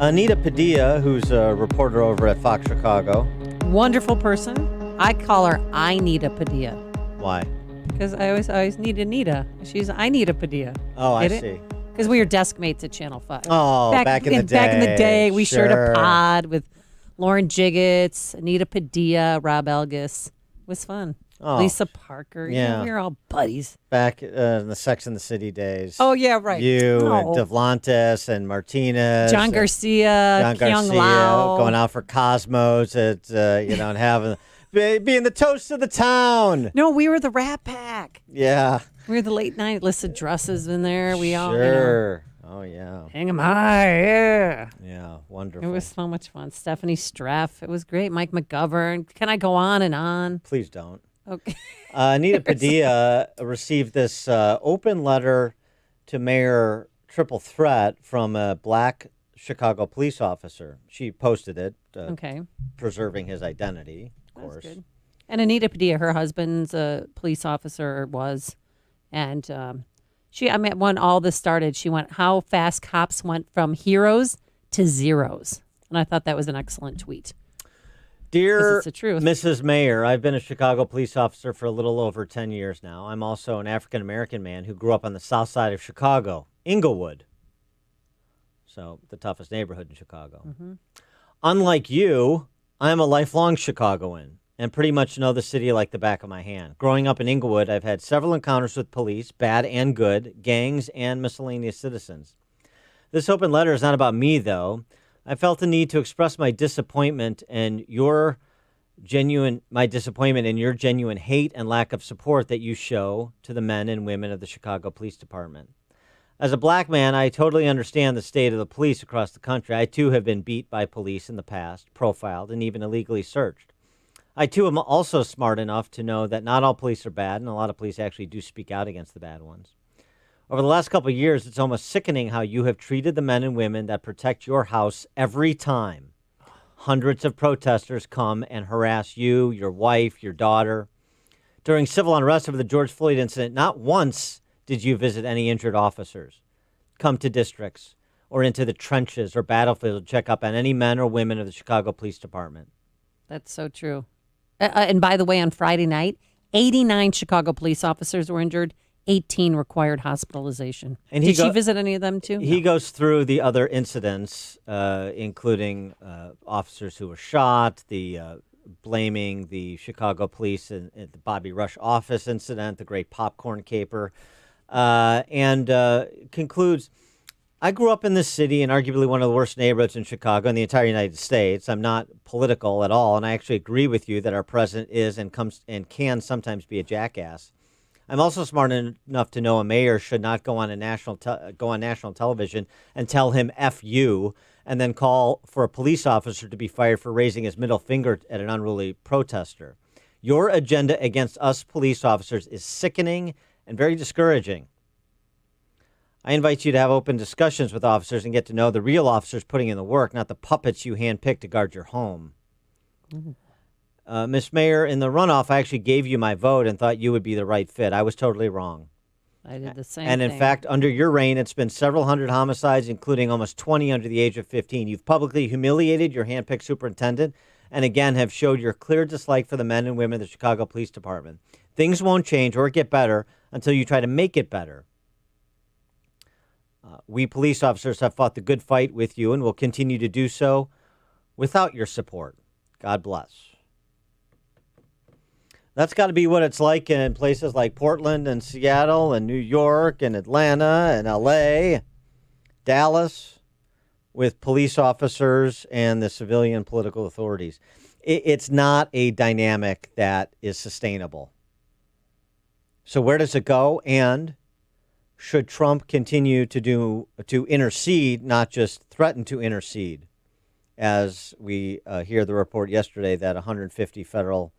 Anita Padilla, who's a reporter over at Fox Chicago. Wonderful person. I call her I need a Padilla. Why? Because I always need Anita. I need a Padilla. Oh, I Get see. it? Because we were desk mates at Channel 5. Oh, back in the day. Back in the day, we shared a Sure. pod with Lauren Jiggets, Anita Padilla, Rob Elgis. It was fun. Oh, Lisa Parker. yeah. We were all buddies. Back in the Sex and the City days. Oh, yeah, right. You No. and Devlantis and Martinez. John and Garcia, John Kyung Garcia Lau. going out for Cosmos at, and having, being the toast of the town. No, we were the Rat Pack. Yeah. We were the late night Lissa Dresses in there. We all, Sure. Oh, yeah. hang 'em high, yeah. Yeah, wonderful. It was so much fun. Stephanie Streff. It was great. Mike McGovern. Can I go on and on? Please don't. Okay. Anita Padilla received this open letter to Mayor Triple Threat from a black Chicago police officer. She posted it, Okay. preserving his identity, of That's course. good. And Anita Padilla, her husband's a police officer, was. And when all this started, she went, how fast cops went from heroes to zeros. And I thought that was an excellent tweet. Dear it's the truth. Mrs. Mayor, I've been a Chicago police officer for a little over 10 years now. I'm also an African-American man who grew up on the south side of Chicago, Inglewood. So the toughest neighborhood in Chicago. Mm-hmm. Unlike you, I'm a lifelong Chicagoan and pretty much know the city like the back of my hand. Growing up in Inglewood, I've had several encounters with police, bad and good, gangs, and miscellaneous citizens. This open letter is not about me, though. I felt the need to express my disappointment and your genuine hate and lack of support that you show to the men and women of the Chicago Police Department. As a black man, I totally understand the state of the police across the country. I, too, have been beat by police in the past, profiled, and even illegally searched. I, too, am also smart enough to know that not all police are bad, and a lot of police actually do speak out against the bad ones. Over the last couple of years, it's almost sickening how you have treated the men and women that protect your house every time. Hundreds of protesters come and harass you, your wife, your daughter. During civil unrest over the George Floyd incident, not once did you visit any injured officers, come to districts, or into the trenches or battlefield to check up on any men or women of the Chicago Police Department. That's so true. And by the way, on Friday night, 89 Chicago police officers were injured. 18 required hospitalization. And Did she visit any of them, too? He goes through the other incidents, including officers who were shot, blaming the Chicago police in the Bobby Rush office incident, the great popcorn caper, and concludes, I grew up in this city in arguably one of the worst neighborhoods in Chicago in the entire United States. I'm not political at all, and I actually agree with you that our president is and can sometimes be a jackass. I'm also smart enough to know a mayor should not go on national television and tell him F you, and then call for a police officer to be fired for raising his middle finger at an unruly protester. Your agenda against us police officers is sickening and very discouraging. I invite you to have open discussions with officers and get to know the real officers putting in the work, not the puppets you handpick to guard your home. Mm-hmm. Miss Mayor, in the runoff, I actually gave you my vote and thought you would be the right fit. I was totally wrong. I did the same And in fact, under your reign, it's been several hundred homicides, including almost 20 under the age of 15. You've publicly humiliated your handpicked superintendent and again have showed your clear dislike for the men and women of the Chicago Police Department. Things won't change or get better until you try to make it better. We police officers have fought the good fight with you and will continue to do so without your support. God bless. That's got to be what it's like in places like Portland and Seattle and New York and Atlanta and L.A., Dallas, with police officers and the civilian political authorities. It's not a dynamic that is sustainable. So where does it go? And should Trump continue to intercede, not just threaten to intercede, as we hear the report yesterday that 150 federal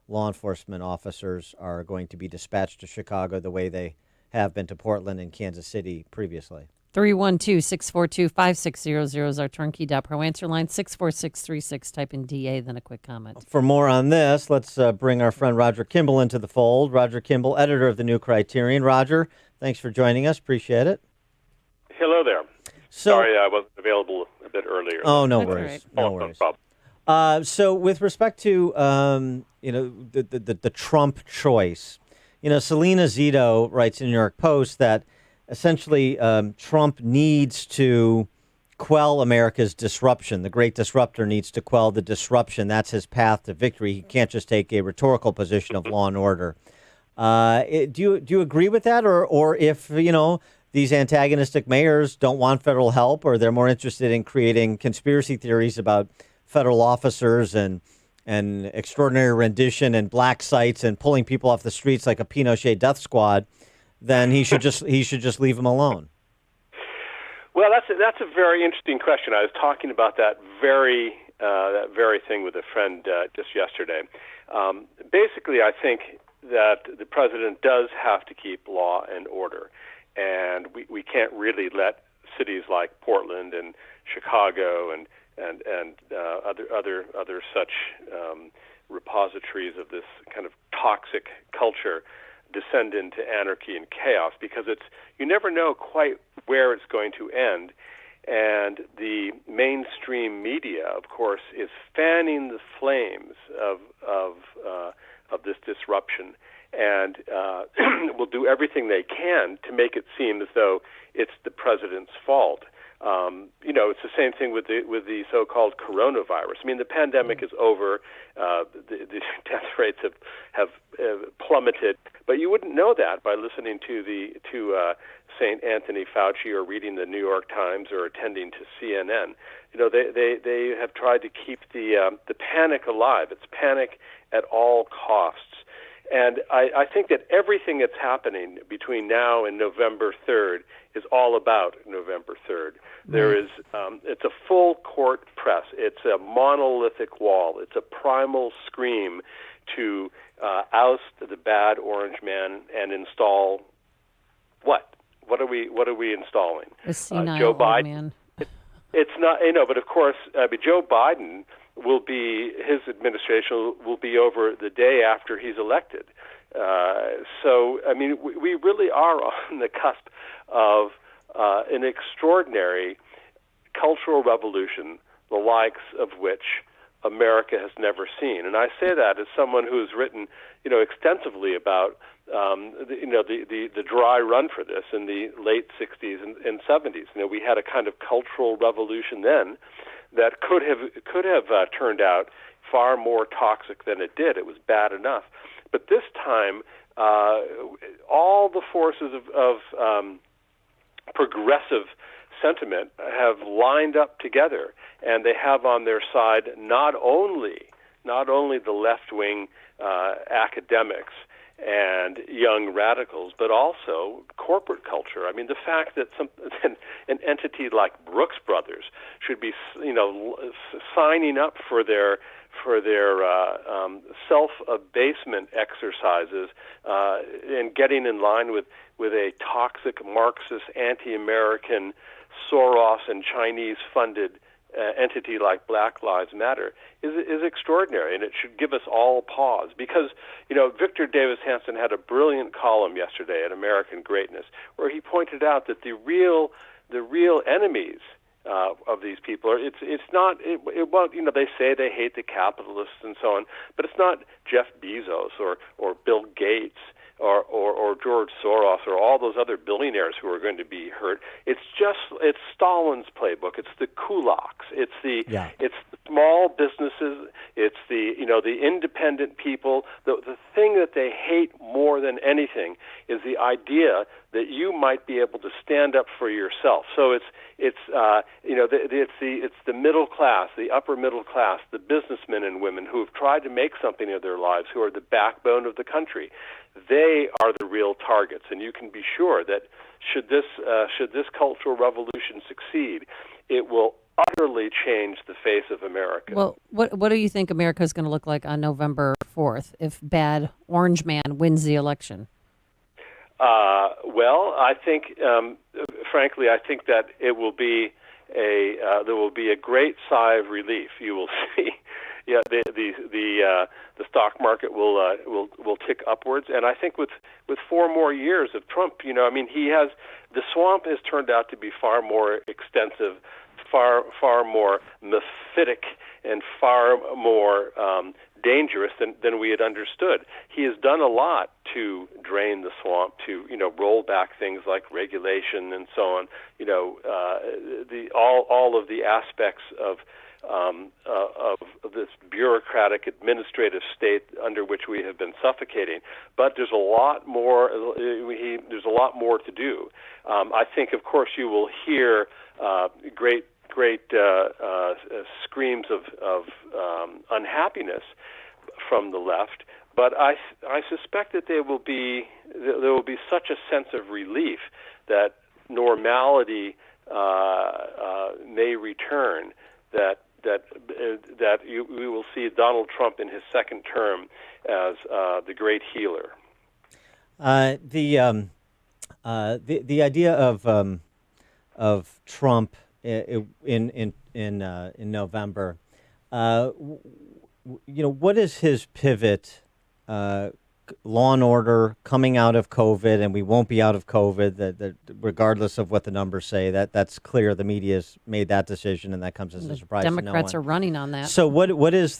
law enforcement officers are going to be dispatched to Chicago the way they have been to Portland and Kansas City previously. 312-642-5600 is our turnkey.pro answer line. 64636. Type in DA, then a quick comment. For more on this, let's bring our friend Roger Kimball into the fold. Roger Kimball, editor of the new Criterion. Roger, thanks for joining us. Appreciate it. Hello there. Sorry I wasn't available bit earlier. Oh, no That's all worries. right. No Telephone worries. problem. So with respect to the Trump choice, Selena Zito writes in the New York Post that essentially Trump needs to quell America's disruption. The great disruptor needs to quell the disruption. That's his path to victory. He can't just take a rhetorical position of law and order. Do you agree with that, or if these antagonistic mayors don't want federal help, or they're more interested in creating conspiracy theories about federal officers and extraordinary rendition and black sites and pulling people off the streets like a Pinochet death squad, then he should just leave them alone. Well, that's a very interesting question. I was talking about that very thing with a friend just yesterday. Basically, I think that the president does have to keep law and order, and we can't really let cities like Portland and Chicago and other such repositories of this kind of toxic culture descend into anarchy and chaos, because you never know quite where it's going to end. And the mainstream media, of course, is fanning the flames of this disruption, and will do everything they can to make it seem as though it's the president's fault. It's the same thing with the so-called coronavirus. I mean, the pandemic is over. The death rates have plummeted, but you wouldn't know that by listening to St. Anthony Fauci or reading the New York Times or attending to CNN. They have tried to keep the panic alive. It's panic at all costs. And I think that everything that's happening between now and November 3rd is all about November 3rd. There is, it's a full court press. It's a monolithic wall. It's a primal scream to oust the bad orange man and install what? What are we installing? A senile Joe old Biden. man. It's not, but of course, Joe Biden his administration will be over the day after he's elected. So, I mean, we really are on the cusp of an extraordinary cultural revolution, the likes of which America has never seen. And I say that as someone who's written, extensively about, the dry run for this in the late 60s and 70s. We had a kind of cultural revolution then that could have turned out far more toxic than it did. It was bad enough. But this time, all the forces of progressive sentiment have lined up together, and they have on their side not only the left-wing academics and young radicals, but also corporate culture. I mean, the fact that an entity like Brooks Brothers should be, signing up for their self-abasement exercises and getting in line with a toxic Marxist, anti-American, Soros and Chinese-funded entity like Black Lives Matter is extraordinary, and it should give us all pause. Because, Victor Davis Hanson had a brilliant column yesterday at American Greatness where he pointed out that the real enemies of these people they say they hate the capitalists and so on, but it's not Jeff Bezos or Bill Gates or George Soros or all those other billionaires who are going to be hurt. It's Stalin's playbook. It's the kulaks. It's the small businesses. It's the independent people. The thing that they hate more than anything is the idea that you might be able to stand up for yourself. So it's the middle class, the upper middle class, the businessmen and women who have tried to make something of their lives, who are the backbone of the country. They are the real targets, and you can be sure that should this cultural revolution succeed, it will utterly change the face of America. Well, what do you think America is going to look like on November 4th if bad orange man wins the election? Well, I think, frankly, I think that it will be there will be a great sigh of relief. You will see, the stock market will tick upwards, and I think with 4 more years of Trump, the swamp has turned out to be far more extensive, far more mephitic and far more dangerous than we had understood. He has done a lot to drain the swamp, to roll back things like regulation and so on. All of the aspects of this bureaucratic administrative state under which we have been suffocating. But there's a lot more. There's a lot more to do. I think, of course, you will hear great screams of unhappiness from the left. But I suspect that there will be such a sense of relief that normality may return, that we will see Donald Trump in his second term as the great healer. The idea of Trump in November, what is his pivot? Law and order, coming out of COVID, and we won't be out of COVID. That regardless of what the numbers say, that's clear. The media's made that decision, and that comes as a surprise. Democrats to no are running on that. So what is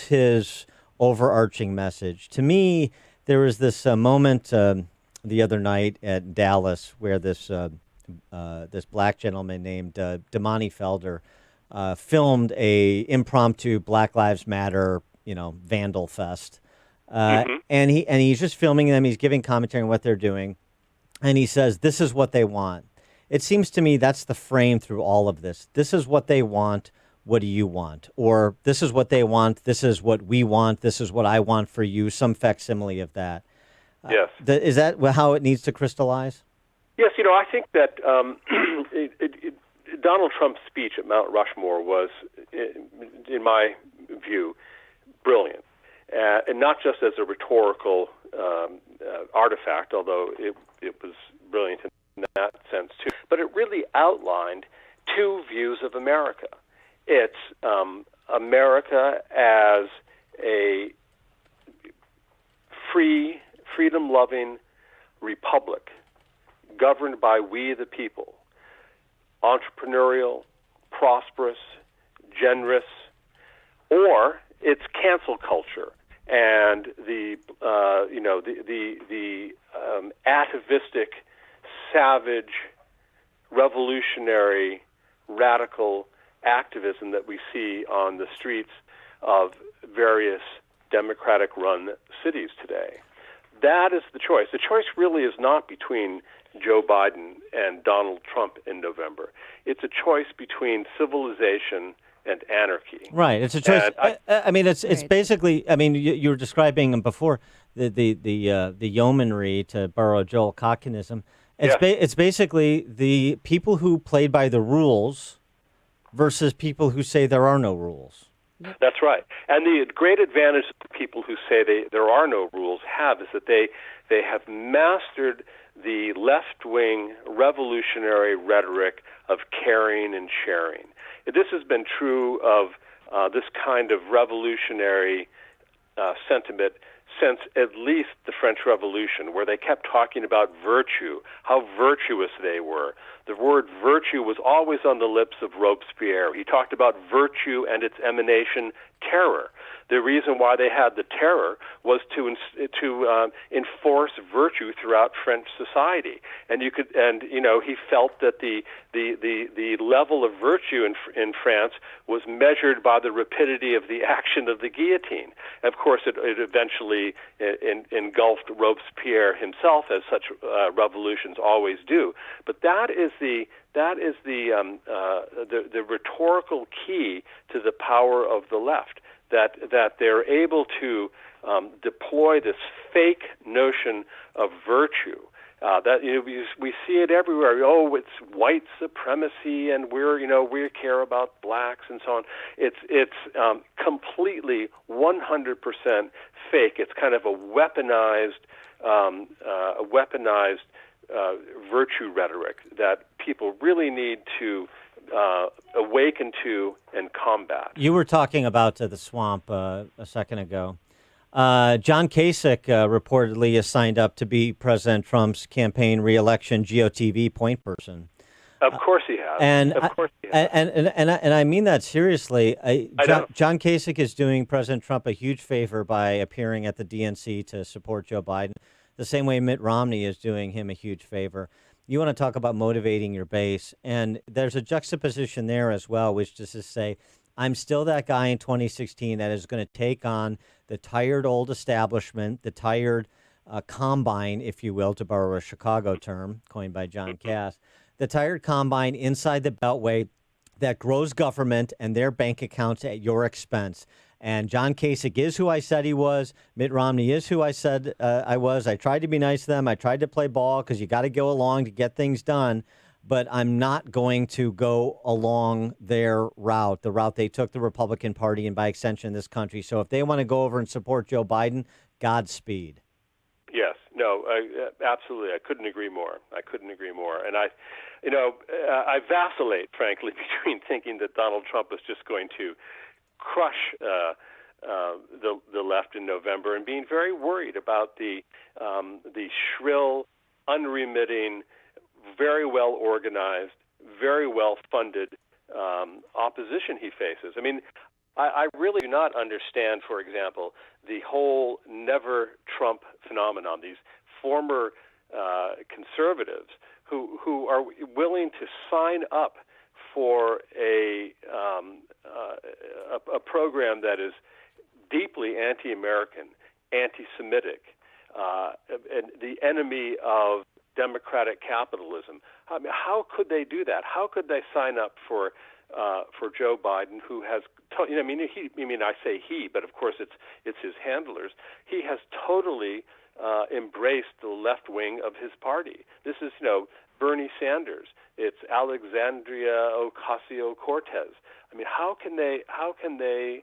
his overarching message? To me, there was this moment the other night at Dallas where this black gentleman named Damani Felder filmed a impromptu Black Lives Matter vandal fest. And he's just filming them. He's giving commentary on what they're doing, and he says, "This is what they want." It seems to me that's the frame through all of this. This is what they want. What do you want? Or this is what they want. This is what we want. This is what I want for you. Some facsimile of that. Yes. Is that how it needs to crystallize? Yes. I think that Donald Trump's speech at Mount Rushmore was, in my view, brilliant. And not just as a rhetorical artifact, although it was brilliant in that sense too, but it really outlined two views of America. It's America as a freedom-loving republic governed by we the people, entrepreneurial, prosperous, generous, or it's cancel culture and the atavistic, savage, revolutionary, radical activism that we see on the streets of various Democratic-run cities today. That is the choice. The choice really is not between Joe Biden and Donald Trump in November. It's a choice between civilization and anarchy. Right. It's a choice. It's basically. You were describing before the yeomanry, to borrow Joel Kotkinism. It's basically the people who played by the rules versus people who say there are no rules. That's right. And the great advantage that the people who say there are no rules have is that they have mastered the left-wing revolutionary rhetoric of caring and sharing. This has been true of this kind of revolutionary sentiment since at least the French Revolution, where they kept talking about virtue, how virtuous they were. The word virtue was always on the lips of Robespierre. He talked about virtue and its emanation, terror. The reason why they had the terror was to enforce virtue throughout French society, and he felt that the level of virtue in France was measured by the rapidity of the action of the guillotine. Of course, it eventually engulfed Robespierre himself, as such revolutions always do. But that is the rhetorical key to the power of the left. That they're able to deploy this fake notion of virtue. We see it everywhere. Oh, it's white supremacy, and we care about blacks and so on. It's completely 100% fake. It's kind of a weaponized virtue rhetoric that people really need to awaken to and combat. You were talking about the swamp a second ago. John Kasich reportedly is signed up to be President Trump's campaign re-election GOTV point person. Of course he has. And of course he has. and I mean that seriously. know. John Kasich is doing President Trump a huge favor by appearing at the DNC to support Joe Biden, the same way Mitt Romney is doing him a huge favor. You want to talk about motivating your base, and there's a juxtaposition there as well, which is to say, I'm still that guy in 2016 that is going to take on the tired old establishment, the tired combine, if you will, to borrow a Chicago term coined by John Cass, the tired combine inside the Beltway that grows government and their bank accounts at your expense. And John Kasich is who I said he was. Mitt Romney is who I said I was. I tried to be nice to them. I tried to play ball because you got to go along to get things done. But I'm not going to go along their route, the route they took the Republican Party and by extension this country. So if they want to go over and support Joe Biden, Godspeed. Yes, no, absolutely. I couldn't agree more. And I vacillate, frankly, between thinking that Donald Trump is just going to crush the left in November and being very worried about the shrill, unremitting, very well organized, very well funded opposition he faces. I mean, I really do not understand, for example, the whole never Trump phenomenon. These former conservatives who are willing to sign up for a program that is deeply anti-American, anti-Semitic, and the enemy of democratic capitalism. I mean, how could they do that? How could they sign up for Joe Biden, who has, I say he, but of course it's his handlers. He has totally embraced the left wing of his party. This is, Bernie Sanders. It's Alexandria Ocasio-Cortez. I mean, how can they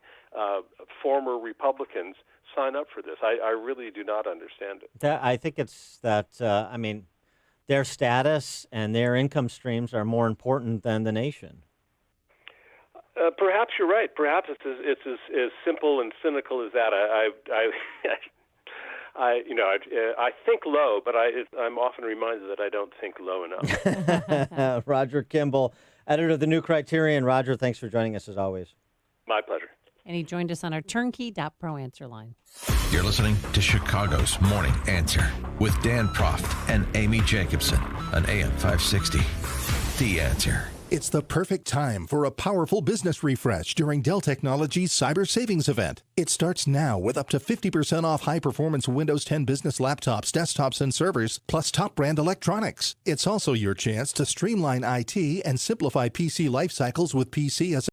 former Republicans sign up for this? I really do not understand it. I think it's that. Their status and their income streams are more important than the nation. Perhaps you're right. Perhaps it's as simple and cynical as that. I think low, but I'm often reminded that I don't think low enough. Roger Kimball, editor of the New Criterion. Roger, thanks for joining us as always. My pleasure. And he joined us on our turnkey.pro answer line. You're listening to Chicago's Morning Answer with Dan Proft and Amy Jacobson on AM 560. The Answer. It's the perfect time for a powerful business refresh during Dell Technologies Cyber Savings Event. It starts now with up to 50% off high-performance Windows 10 business laptops, desktops, and servers, plus top brand electronics. It's also your chance to streamline IT and simplify PC life cycles with PC as